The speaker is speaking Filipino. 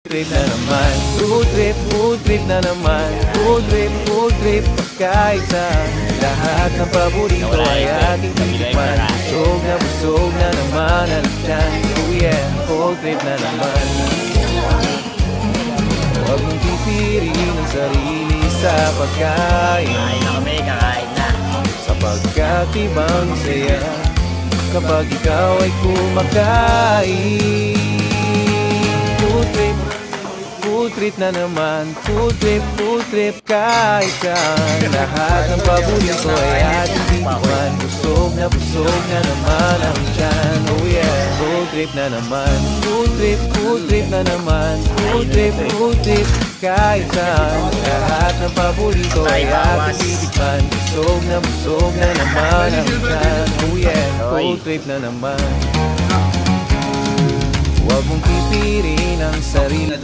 Trip na naman, food trip na naman. Food trip, pagkain sa lahat ng paborito ay ating titikman. Busog na naman ang tiyan. Oh yeah, food trip na naman. Huwag mong pipirin ang sarili sa pagkain. Kain na kami, kakain na. Sapagkat ibang saya kapag ikaw ay kumakain. Food trip na naman. Food trip, kahit saan. Lahat ng paborito ay ating titikman. Busog na naman ang tiyan. Oh yeah, food trip na naman. Food trip na naman. Food trip, kahit saan. Lahat ng paborito ay ating titikman. Busog na naman ang tiyan. Oh yeah, food trip na naman. Huwag mong pipirin ang sarili.